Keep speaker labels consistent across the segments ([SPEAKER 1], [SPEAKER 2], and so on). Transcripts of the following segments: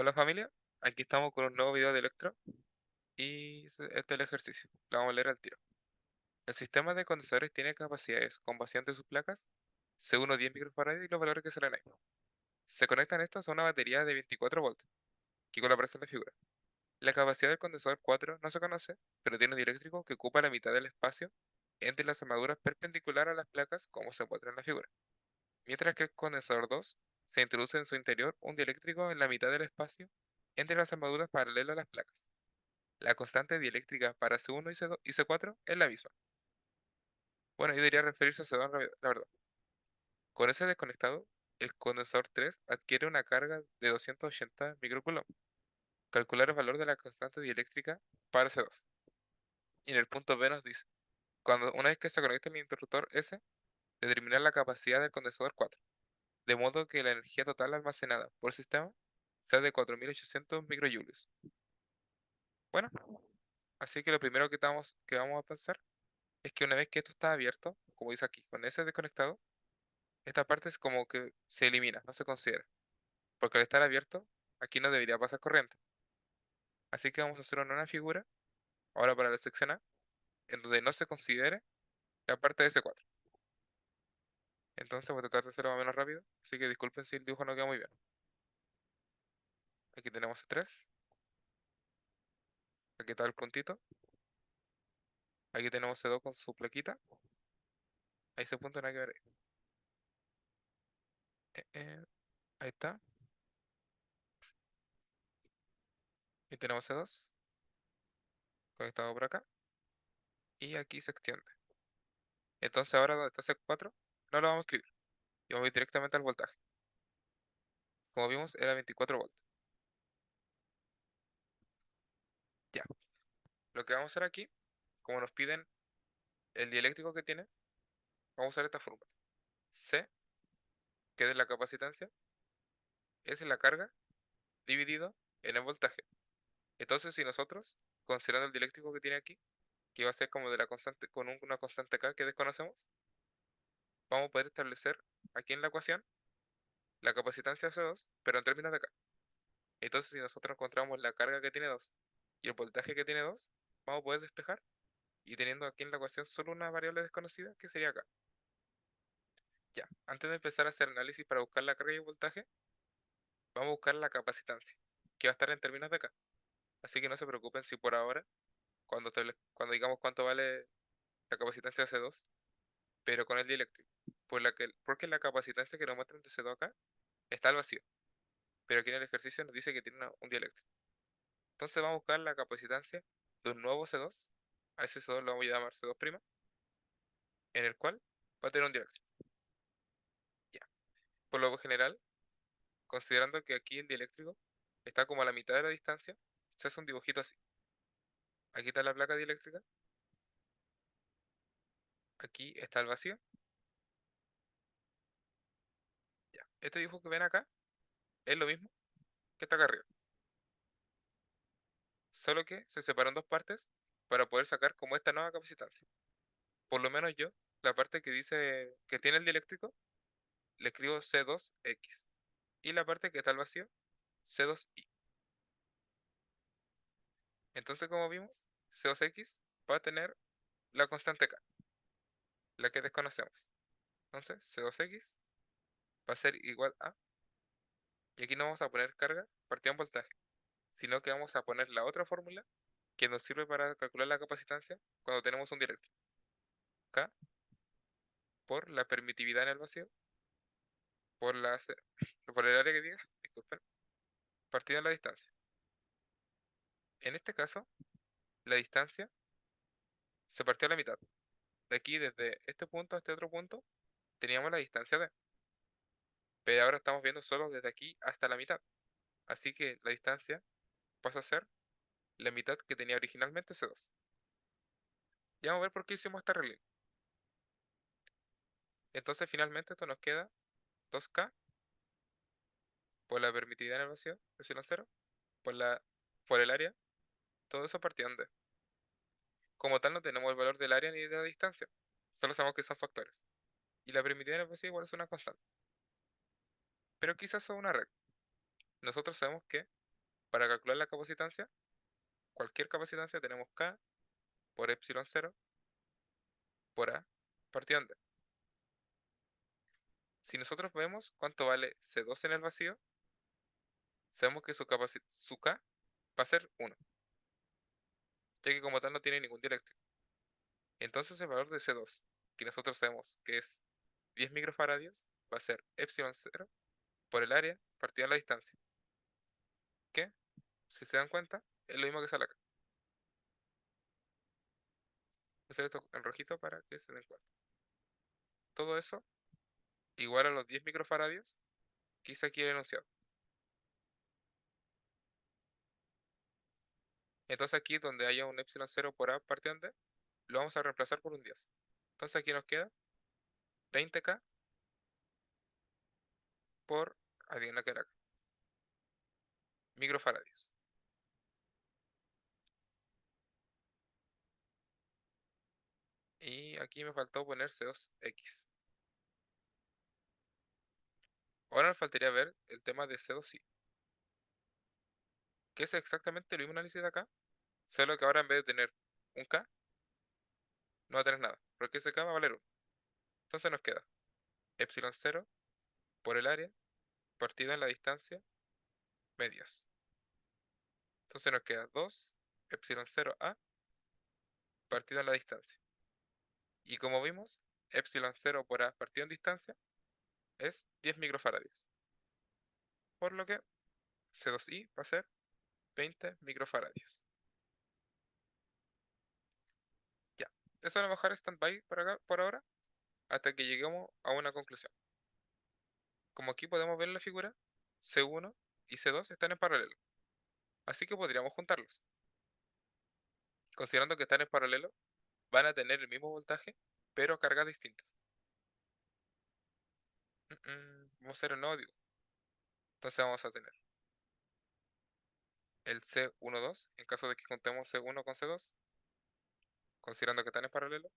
[SPEAKER 1] Hola familia, aquí estamos con un nuevo video de Electro y este es el ejercicio. Lo vamos a leer al tiro. El sistema de condensadores tiene capacidades con vacío de sus placas, C1 10 microfarads y los valores que salen ahí. Se conectan estos a una batería de 24 volts, que igual aparece en la figura. La capacidad del condensador 4 no se conoce, pero tiene un dieléctrico que ocupa la mitad del espacio entre las armaduras perpendicular a las placas, como se muestra en la figura. Mientras que el condensador 2 se introduce en su interior un dieléctrico en la mitad del espacio entre las armaduras paralelas a las placas. La constante dieléctrica para C1 y C2 y C4 es la misma. Bueno, yo diría referirse a C2 la verdad. Con ese desconectado, el condensador 3 adquiere una carga de 280 microcoulomb. Calcular el valor de la constante dieléctrica para C2. Y en el punto B nos dice, una vez que se conecta el interruptor S, determinar la capacidad del condensador 4, de modo que la energía total almacenada por el sistema sea de 4800 microjoules. Bueno, así que lo primero que vamos a pensar es que una vez que esto está abierto, como dice aquí, con ese desconectado, esta parte es como que se elimina, no se considera. Porque al estar abierto, aquí no debería pasar corriente. Así que vamos a hacer una figura, ahora para la sección A, en donde no se considere la parte de S4. Entonces voy a tratar de hacerlo más o menos rápido, así que disculpen si el dibujo no queda muy bien. Aquí tenemos C3, aquí está el puntito, aquí tenemos C2 con su plaquita, ahí ese punto nada que ver ahí. Ahí está, y tenemos C2 conectado por acá, y aquí se extiende. Entonces ahora donde está C4, no lo vamos a escribir, y vamos a ir directamente al voltaje. Como vimos, era 24 volts. Ya. Lo que vamos a hacer aquí, como nos piden el dieléctrico que tiene, vamos a usar esta fórmula. C, que es la capacitancia, es la carga dividido en el voltaje. Entonces, si nosotros, considerando el dieléctrico que tiene aquí, que va a ser como de la constante, con una constante K que desconocemos, vamos a poder establecer aquí en la ecuación la capacitancia C2, pero en términos de K. Entonces, si nosotros encontramos la carga que tiene 2 y el voltaje que tiene 2, vamos a poder despejar y teniendo aquí en la ecuación solo una variable desconocida, que sería K. Ya, antes de empezar a hacer análisis para buscar la carga y el voltaje, vamos a buscar la capacitancia, que va a estar en términos de K. Así que no se preocupen si por ahora, cuando digamos cuánto vale la capacitancia de C2, pero con el dieléctrico, porque la capacitancia que nos muestran de C2 acá está al vacío, pero aquí en el ejercicio nos dice que tiene un dieléctrico. Entonces vamos a buscar la capacitancia de un nuevo C2, a ese C2 lo vamos a llamar C2', en el cual va a tener un dieléctrico. Ya. Por lo general, considerando que aquí el dieléctrico está como a la mitad de la distancia, se hace un dibujito así. Aquí está la placa dieléctrica, aquí está el vacío. Ya. Este dibujo que ven acá es lo mismo que está acá arriba, solo que se separó en dos partes para poder sacar como esta nueva capacitancia. Por lo menos yo, la parte que dice que tiene el dieléctrico, le escribo C2X. Y la parte que está al vacío, C2Y. Entonces, como vimos, C2X va a tener la constante K, la que desconocemos. Entonces, C2X va a ser igual a, y aquí no vamos a poner carga partida en voltaje, sino que vamos a poner la otra fórmula que nos sirve para calcular la capacitancia cuando tenemos un dieléctrico. K por la permitividad en el vacío, por, por el área que diga, disculpen, partida en la distancia. En este caso, la distancia se partió a la mitad. De aquí, desde este punto a este otro punto, teníamos la distancia D, pero ahora estamos viendo solo desde aquí hasta la mitad. Así que la distancia pasa a ser la mitad que tenía originalmente C2. Y vamos a ver por qué hicimos esta regla. Entonces finalmente esto nos queda 2K por la permitividad en el vacío, epsilon 0, por por el área, todo eso partido en D. Como tal no tenemos el valor del área ni de la distancia, solo sabemos que son factores. Y la permitividad en el vacío igual es una constante. Pero quizás es una regla. Nosotros sabemos que Para calcular la capacitancia, cualquier capacitancia tenemos K por epsilon 0 por A partido en D. Si nosotros vemos cuánto vale C2 en el vacío, sabemos que su K va a ser 1, ya que como tal no tiene ningún dieléctrico. Entonces el valor de C2, que nosotros sabemos que es 10 microfaradios, va a ser epsilon 0 por el área partido en la distancia, que, si se dan cuenta, es lo mismo que sale acá. Voy a hacer esto en rojito para que se den cuenta. Todo eso igual a los 10 microfaradios que hice aquí el enunciado. Entonces aquí donde haya un epsilon 0 por A partido en D, lo vamos a reemplazar por un 10. Entonces aquí nos queda 20K por, adivina qué era acá, microfaradios. Y aquí me faltó poner C2X. Ahora nos faltaría ver el tema de C2I, que es exactamente el mismo análisis de acá, solo que ahora en vez de tener un K, no va a tener nada, porque ese K va a valer 1. Entonces nos queda epsilon 0 por el área partido en la distancia medias. Entonces nos queda 2 epsilon 0A partido en la distancia. Y como vimos, epsilon 0 por A partido en distancia es 10 microfaradios. Por lo que C2I va a ser 20 microfaradios. Ya. Eso lo vamos a dejar stand-by por acá, por ahora, hasta que lleguemos a una conclusión. Como aquí podemos ver en la figura, C1 y C2 están en paralelo, así que podríamos juntarlos. Considerando que están en paralelo, van a tener el mismo voltaje, pero a cargas distintas. Vamos a hacer el nuevo digo. Entonces vamos a tener el C12, en caso de que juntemos C1 con C2, considerando que están en paralelo.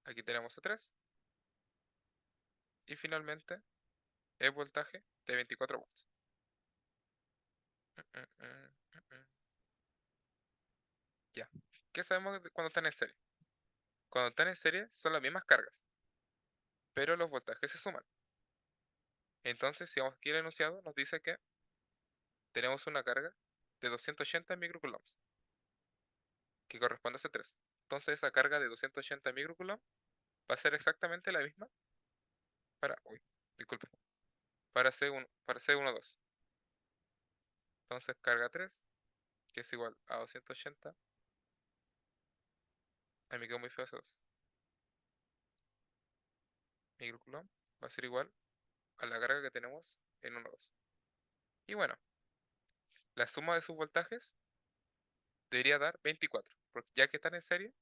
[SPEAKER 1] Aquí tenemos C3. Y finalmente, el voltaje de 24 volts. Ya. ¿Qué sabemos de cuando están en serie? Cuando están en serie son las mismas cargas, pero los voltajes se suman. Entonces, si vamos aquí al enunciado, nos dice que tenemos una carga de 280 microcoulombs, que corresponde a C3. Entonces, esa carga de 280 microcoulombs va a ser exactamente la misma uy, disculpe, para C12. Entonces, carga 3, que es igual a 280, a mí quedó muy feo C2. Microcoulomb va a ser igual a la carga que tenemos en 1,2. Y bueno, la suma de sus voltajes debería dar 24, porque ya que están en serie,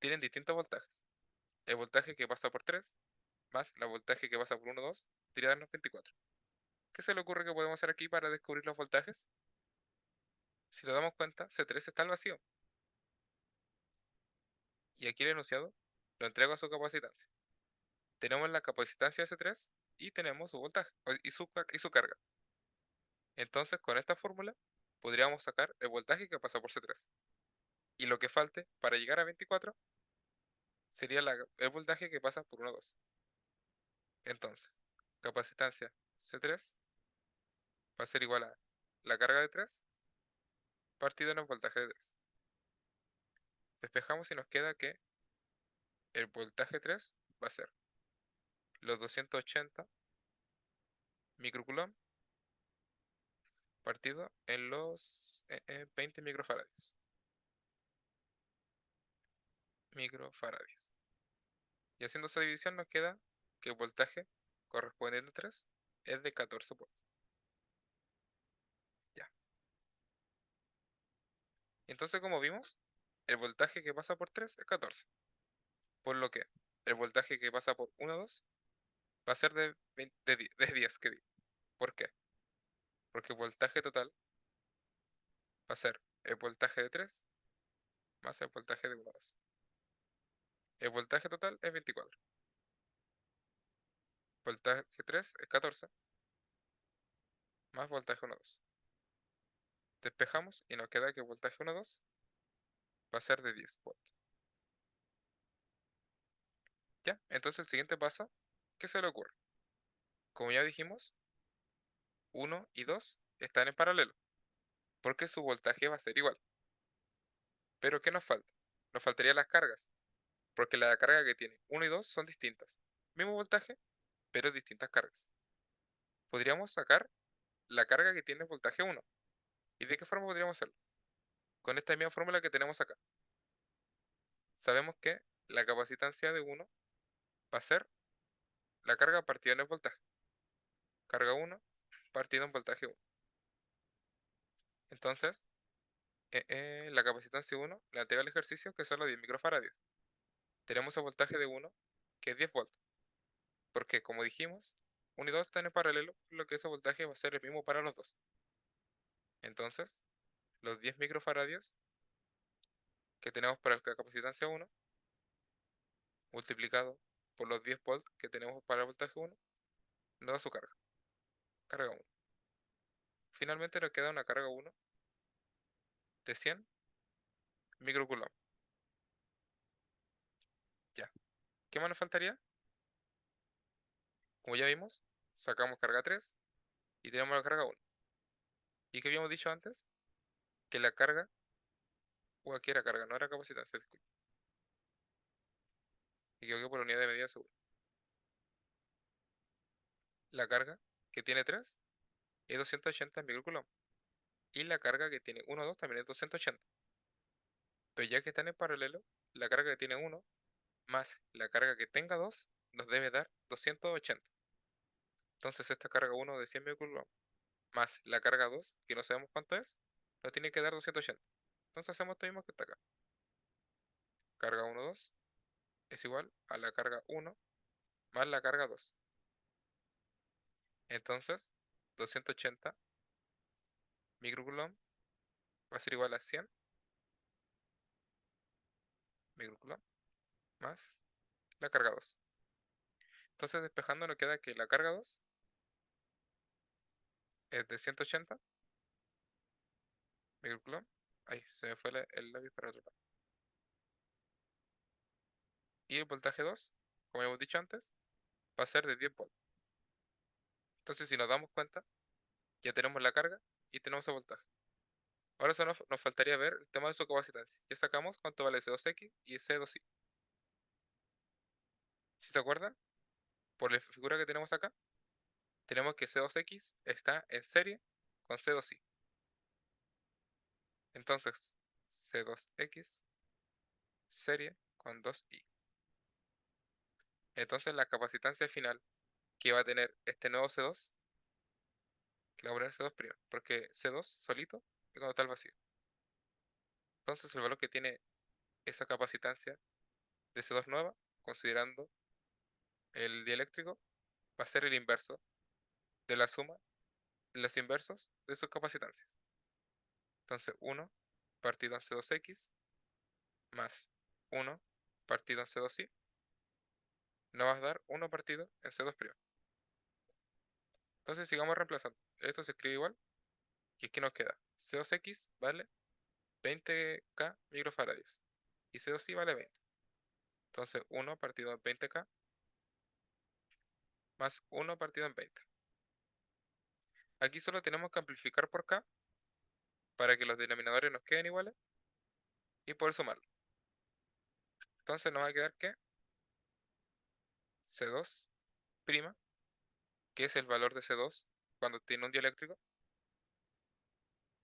[SPEAKER 1] tienen distintos voltajes. El voltaje que pasa por 3 más el voltaje que pasa por 1,2 debería darnos 24. ¿Qué se le ocurre que podemos hacer aquí para descubrir los voltajes? Si nos damos cuenta, C3 está al vacío. Y aquí el enunciado lo entrego a su capacitancia. Tenemos la capacitancia de C3 y tenemos su voltaje y su carga. Entonces, con esta fórmula, podríamos sacar el voltaje que pasa por C3. Y lo que falte para llegar a 24 sería el voltaje que pasa por 1,2. Entonces, capacitancia C3 va a ser igual a la carga de 3 partido en el voltaje de 3. Despejamos y nos queda que el voltaje 3 va a ser los 280 microcoulomb partido en los 20 microfaradios. Microfaradios. Y haciendo esa división nos queda que el voltaje correspondiente a 3 es de 14 volts. Ya. Entonces, como vimos, el voltaje que pasa por 3 es 14. Por lo que el voltaje que pasa por 1,2 va a ser de 10, que digo. ¿Por qué? Porque el voltaje total va a ser el voltaje de 3 más el voltaje de 1,2. El voltaje total es 24. Voltaje 3 es 14 más voltaje 1,2. Despejamos y nos queda que el voltaje 1,2 va a ser de 10 volts. Ya, entonces el siguiente paso, ¿qué se le ocurre? Como ya dijimos, 1 y 2 están en paralelo, porque su voltaje va a ser igual. Pero ¿qué nos falta? Nos faltarían las cargas, porque la carga que tiene 1 y 2 son distintas. Mismo voltaje, pero distintas cargas. Podríamos sacar la carga que tiene el voltaje 1. ¿Y de qué forma podríamos hacerlo? Con esta misma fórmula que tenemos acá. Sabemos que la capacitancia de 1 va a ser la carga partida en el voltaje. Carga 1 partida en voltaje 1. Entonces, la capacitancia 1 le entrega el ejercicio que son los 10 microfaradios. Tenemos el voltaje de 1 que es 10 volts. Porque como dijimos, 1 y 2 están en paralelo, por lo que ese voltaje va a ser el mismo para los dos. Entonces, los 10 microfaradios que tenemos para la capacitancia 1, multiplicado por los 10 volts que tenemos para el voltaje 1, nos da su carga. Carga 1. Finalmente nos queda una carga 1 de 100 microcoulomb. Ya. ¿Qué más nos faltaría? Como ya vimos, sacamos carga 3 y tenemos la carga 1. ¿Y qué habíamos dicho antes? Que la carga, o aquí era carga, no era capacitancia, disculpe. Me equivoqué por la unidad de medida seguro. La carga que tiene 3 es 280 microcoulomb. Y la carga que tiene 1, 2 también es 280. Pero ya que están en paralelo, la carga que tiene 1 más la carga que tenga 2 nos debe dar 280. Entonces esta carga 1 de 100 microcoulomb más la carga 2, que no sabemos cuánto es, nos tiene que dar 280. Entonces hacemos esto mismo que está acá. Carga 1, 2 es igual a la carga 1 más la carga 2. Entonces, 280 microcoulomb va a ser igual a 100 microcoulomb más la carga 2. Entonces, despejando nos queda que la carga 2 es de 180 microcoulomb. Ahí, se me fue el lápiz para otro lado. Y el voltaje 2, como hemos dicho antes, va a ser de 10 volts. Entonces, si nos damos cuenta, ya tenemos la carga y tenemos el voltaje. Ahora solo nos faltaría ver el tema de su capacitancia. Ya sacamos cuánto vale C2X y C2Y. Si se acuerdan, por la figura que tenemos acá, tenemos que C2X está en serie con C2Y. Entonces, C2X serie con 2Y. Entonces, la capacitancia final que va a tener este nuevo C2, que le voy a poner C2', porque C2 solito es cuando está el vacío. Entonces, el valor que tiene esa capacitancia de C2 nueva, considerando el dieléctrico, va a ser el inverso de la suma de los inversos de sus capacitancias. Entonces, 1 partido en C2X más 1 partido en C2Y nos va a dar 1 partido en C2'. Entonces, sigamos reemplazando. Esto se escribe igual. Y aquí nos queda C2X vale 20K microfaradios y C2Y vale 20. Entonces 1 partido en 20K más 1 partido en 20. Aquí solo tenemos que amplificar por K para que los denominadores nos queden iguales y poder sumarlo. Entonces nos va a quedar que C2', que es el valor de C2 cuando tiene un dieléctrico,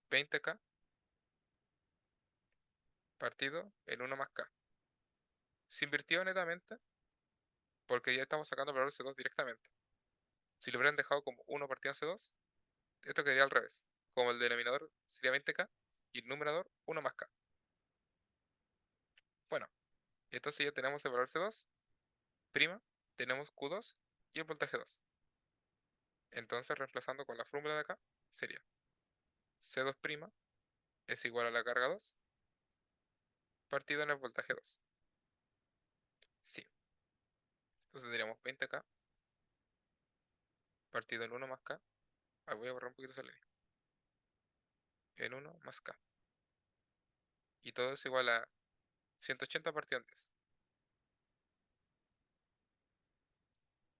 [SPEAKER 1] 20K partido en 1 más K. Se invirtió netamente porque ya estamos sacando el valor de C2 directamente. Si lo hubieran dejado como 1 partido en C2, esto quedaría al revés. Como el denominador sería 20K y el numerador 1 más K. Bueno, entonces ya tenemos el valor C2', tenemos Q2 y el voltaje 2. Entonces, reemplazando con la fórmula de acá, sería C2' es igual a la carga 2 partido en el voltaje 2. Sí. Entonces tendríamos 20K partido en 1 más K. Ah, voy a borrar un poquito esa línea. en 1 más K. Y todo es igual a 180 partido en 10.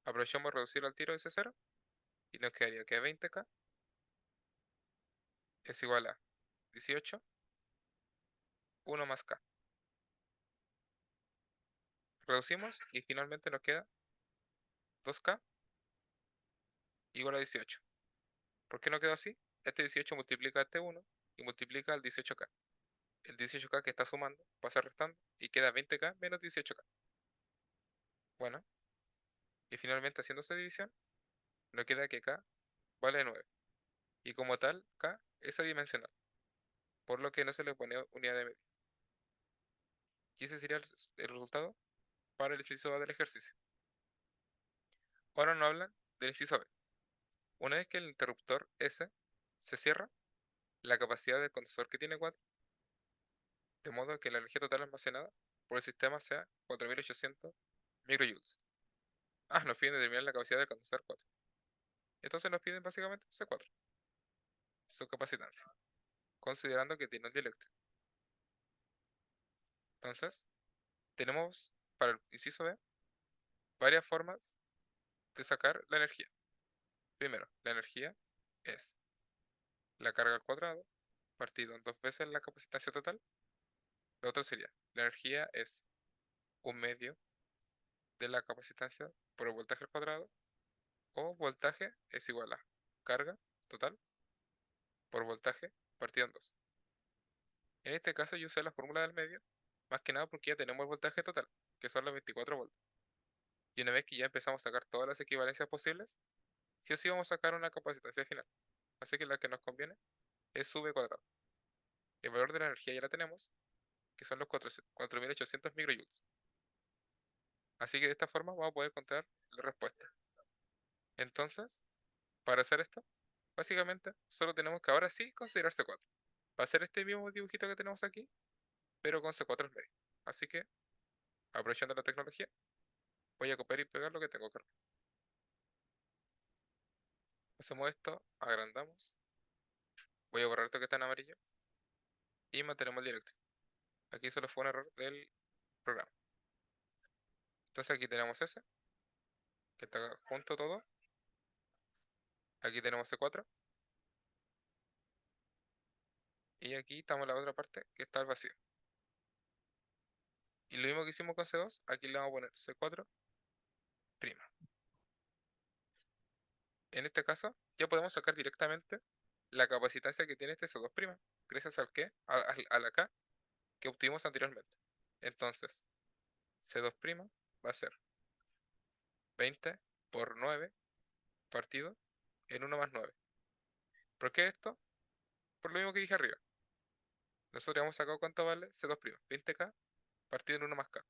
[SPEAKER 1] Aprovechamos reducir al tiro ese 0 y nos quedaría que 20K es igual a 18, 1 más K. Reducimos y finalmente nos queda 2K igual a 18. ¿Por qué no quedó así? Este 18 multiplica este 1 y multiplica al 18K. El 18K que está sumando pasa restando y queda 20K menos 18K. Bueno, y finalmente haciendo esa división, nos queda que K vale 9. Y como tal, K es adimensional, por lo que no se le pone unidad de medida. Y ese sería el resultado para el inciso A del ejercicio. Ahora nos hablan del inciso B. Una vez que el interruptor S se cierra, la capacidad del condensador que tiene 4, de modo que la energía total almacenada por el sistema sea 4800 microjoules. Nos piden determinar la capacidad del condensador 4. Entonces nos piden básicamente C4, su capacitancia, considerando que tiene un dieléctrico. Entonces, tenemos para el inciso B varias formas de sacar la energía. Primero, la energía es la carga al cuadrado partido en 2 veces la capacitancia total. Lo otro sería, la energía es un medio de la capacitancia por el voltaje al cuadrado, o voltaje es igual a carga total por voltaje partido en 2. En este caso yo usé la fórmula del medio, más que nada porque ya tenemos el voltaje total, que son los 24 voltios. Y una vez que ya empezamos a sacar todas las equivalencias posibles, sí o sí vamos a sacar una capacitancia final. Así que la que nos conviene es V cuadrado. El valor de la energía ya la tenemos, que son los 4800 microjoules. Así que de esta forma vamos a poder encontrar la respuesta. Entonces, para hacer esto, básicamente solo tenemos que ahora sí considerar C4. Va a ser este mismo dibujito que tenemos aquí, pero con C4 en medio. Así que, aprovechando la tecnología, voy a copiar y pegar lo que tengo acá. Hacemos esto, agrandamos, voy a borrar esto que está en amarillo y mantenemos el dieléctrico. Aquí solo fue un error del programa. Entonces aquí tenemos ese, que está junto todo. Aquí tenemos C4. Y aquí estamos en la otra parte, que está el vacío. Y lo mismo que hicimos con C2, aquí le vamos a poner C4'. En este caso, ya podemos sacar directamente la capacitancia que tiene este C2', gracias al que, a la K que obtuvimos anteriormente. Entonces, C2' va a ser 20 por 9 partido en 1 más 9. ¿Por qué esto? Por lo mismo que dije arriba. Nosotros hemos sacado cuánto vale C2', 20K partido en 1 más K.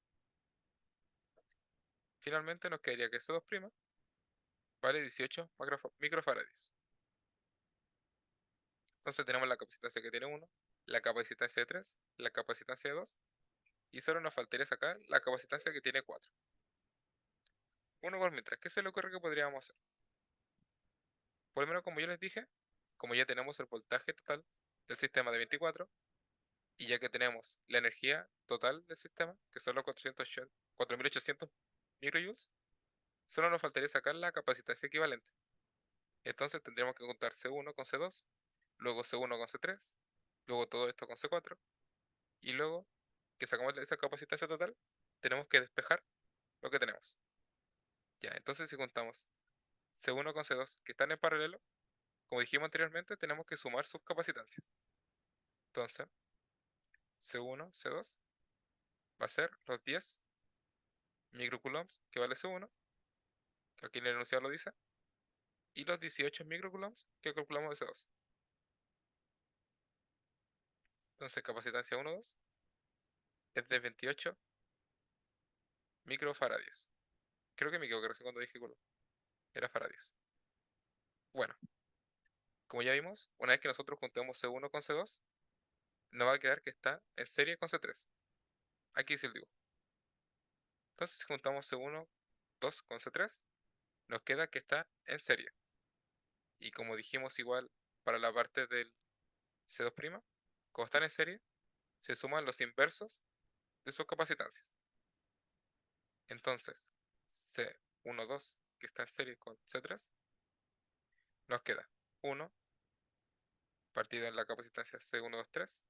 [SPEAKER 1] Finalmente nos quedaría que C2' vale 18 microfarads. Entonces tenemos la capacitancia que tiene 1, la capacitancia de 3, la capacitancia de 2, y solo nos faltaría sacar la capacitancia que tiene 4. Uno por mientras, ¿qué se le ocurre que podríamos hacer? Por lo menos como yo les dije, como ya tenemos el voltaje total del sistema de 24, y ya que tenemos la energía total del sistema, que son los 4800 microjoules, solo nos faltaría sacar la capacitancia equivalente. Entonces tendríamos que juntar C1 con C2, luego C1 con C3, luego todo esto con C4, y luego que sacamos esa capacitancia total, tenemos que despejar lo que tenemos. Ya, entonces si juntamos C1 con C2 que están en paralelo, como dijimos anteriormente, tenemos que sumar sus capacitancias. Entonces, C1, C2 va a ser los 10 microcoulombs que vale C1, que aquí en el enunciado lo dice, y los 18 microcoulombs que calculamos de C2. Entonces, capacitancia 1, 2 es de 28 microfaradios. Creo que me equivoqué recién cuando dije coulomb. Era faradios. Bueno, como ya vimos, una vez que nosotros juntemos C1 con C2, nos va a quedar que está en serie con C3. Aquí dice el dibujo. Entonces, si juntamos C1, 2 con C3, nos queda que está en serie. Y como dijimos igual para la parte del C2', como están en serie, se suman los inversos de sus capacitancias. Entonces, C12, que está en serie con C3, nos queda 1 partido en la capacitancia C123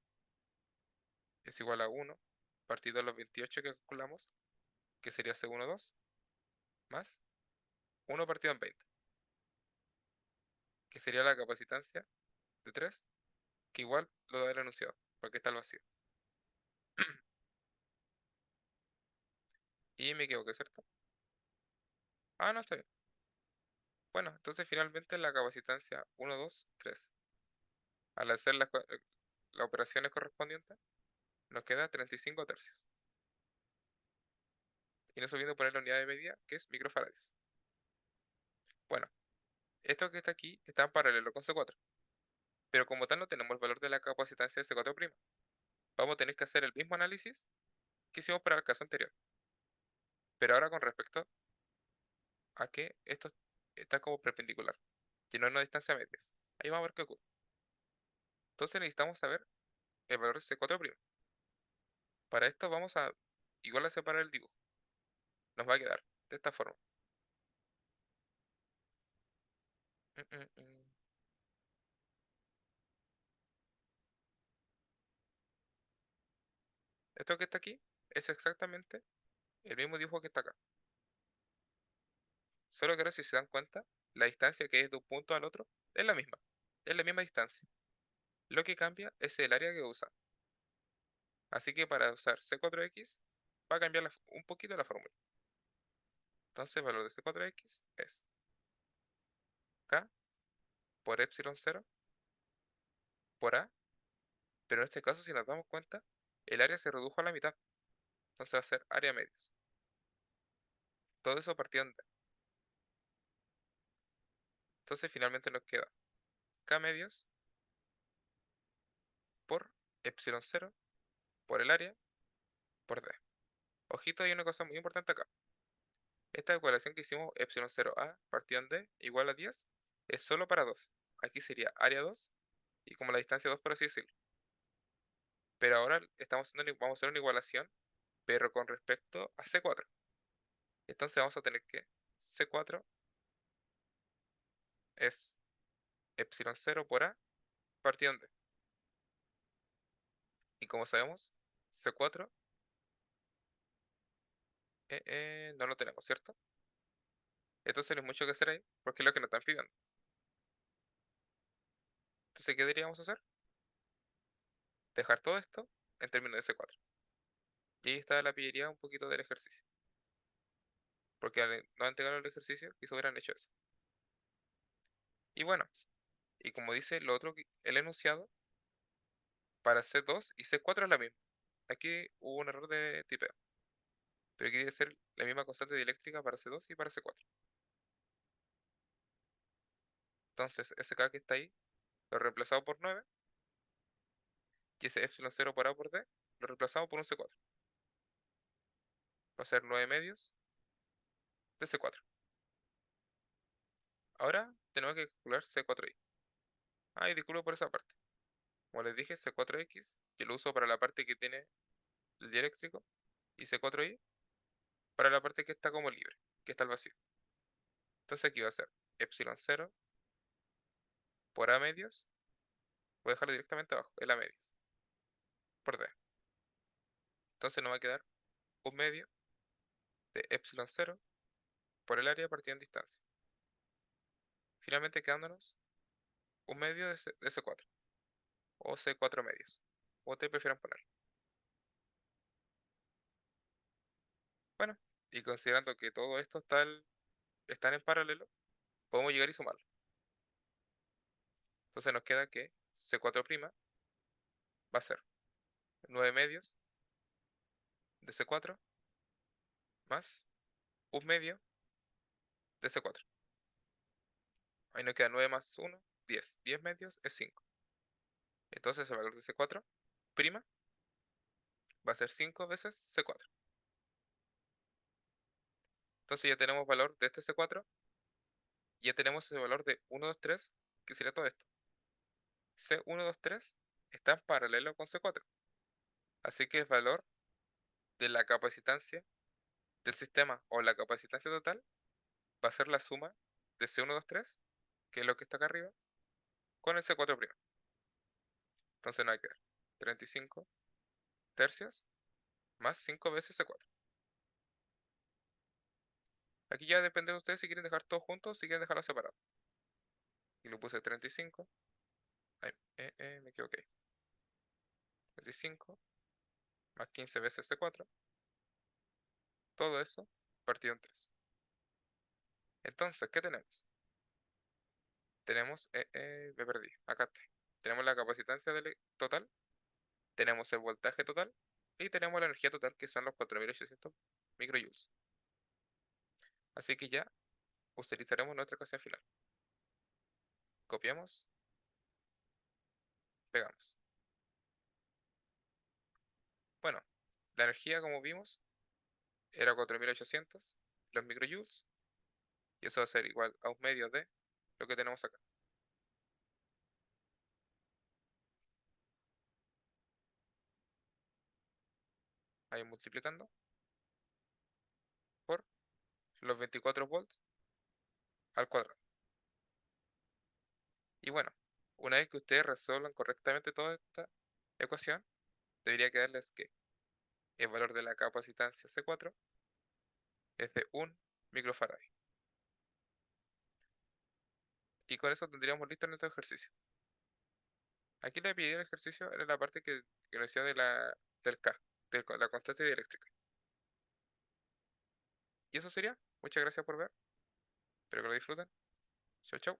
[SPEAKER 1] es igual a 1 partido en los 28 que calculamos, que sería C12, más 1 partido en 20, que sería la capacitancia de 3, que igual lo da el enunciado, porque está el vacío. Y me equivoqué, ¿cierto? Ah, no, está bien. Bueno, entonces finalmente la capacitancia 1, 2, 3. Al hacer las operaciones correspondientes, nos queda 35 tercios. Y nos olvidemos poner la unidad de medida, que es microfarads. Bueno, esto que está aquí está en paralelo con C4. Pero como tal no tenemos el valor de la capacitancia de C4'. Vamos a tener que hacer el mismo análisis que hicimos para el caso anterior. Pero ahora con respecto a que esto está como perpendicular, que no es una distancia medias. Ahí vamos a ver qué ocurre. Entonces necesitamos saber el valor de C4'. Para esto vamos a igual a separar el dibujo. Nos va a quedar de esta forma. Mm, mm, mm. Esto que está aquí es exactamente el mismo dibujo que está acá. Solo que ahora si se dan cuenta, la distancia que es de un punto al otro es la misma. Es la misma distancia. Lo que cambia es el área que usa. Así que para usar C4X va a cambiar un poquito la fórmula. Entonces el valor de C4X es K por epsilon 0 por A. Pero en este caso, si nos damos cuenta, el área se redujo a la mitad. Entonces va a ser área medios. Todo eso partido en D. Entonces finalmente nos queda K medios por epsilon 0 por el área por D. Ojito, hay una cosa muy importante acá. Esta ecuación que hicimos epsilon 0A partido en D igual a 10 es solo para 2. Aquí sería área 2 y como la distancia 2 por así decirlo. Pero ahora vamos a hacer una igualación, pero con respecto a C4. Entonces vamos a tener que C4 es epsilon 0 por A partido en D. Y como sabemos, C4 no lo tenemos, ¿cierto? Entonces no hay mucho que hacer ahí, porque es lo que nos están pidiendo. Entonces, ¿qué deberíamos hacer? Dejar todo esto en términos de C4. Y ahí está la pillería un poquito del ejercicio. Porque al no entregar el ejercicio, quizá hubieran hecho eso. Y bueno, y como dice lo otro, el enunciado, para C2 y C4 es la misma. Aquí hubo un error de tipeo. Pero aquí debe ser la misma constante dieléctrica para C2 y para C4. Entonces, ese K que está ahí, lo reemplazado por 9, y ese epsilon 0 por A por D, lo reemplazamos por un C4. Va a ser 9 medios de C4. Ahora tenemos que calcular C4i. Ah, y disculpo por esa parte. Como les dije, C4x, que lo uso para la parte que tiene el dieléctrico, y C4i para la parte que está como libre, que está al vacío. Entonces aquí va a ser epsilon 0 por A medios. Voy a dejarlo directamente abajo, el A medios, por D. Entonces nos va a quedar un medio de epsilon 0 por el área partida en distancia. Finalmente quedándonos un medio de C4, o C4 medios, como ustedes prefieran poner. Bueno, y considerando que todo esto están en paralelo, podemos llegar y sumarlo. Entonces nos queda que C4' va a ser 9 medios de C4 más un medio de C4. Ahí nos queda 9 más 1, 10. 10 medios es 5. Entonces el valor de C4' va a ser 5 veces C4. Entonces ya tenemos valor de este C4, y ya tenemos el valor de 1, 2, 3, que sería todo esto. C1, 2, 3 está en paralelo con C4. Así que el valor de la capacitancia del sistema o la capacitancia total va a ser la suma de C1, 2, 3, que es lo que está acá arriba, con el C4 primo. Entonces no hay que ver 35 tercios más 5 veces C4. Aquí ya depende de ustedes si quieren dejar todo junto o si quieren dejarlo separado. Y lo puse 35. Ay, me equivoqué. 35 más 15 veces C4. Todo eso partido en 3. Entonces, ¿qué tenemos? Tenemos, me perdí, acá está. Tenemos la capacitancia total, tenemos el voltaje total y tenemos la energía total, que son los 4800 microjoules. Así que ya utilizaremos nuestra ecuación final. Copiamos, pegamos. Bueno, la energía, como vimos, era 4800 los microjoules, y eso va a ser igual a un medio de lo que tenemos acá. Ahí multiplicando por los 24 volts al cuadrado. Y bueno, una vez que ustedes resuelvan correctamente toda esta ecuación, debería quedarles que el valor de la capacitancia C4 es de 1 microfarad. Y con eso tendríamos listo nuestro ejercicio. Aquí le pedí el ejercicio en la parte que nos decía del K, de la constante dieléctrica. Y eso sería. Muchas gracias por ver. Espero que lo disfruten. Chau, chau.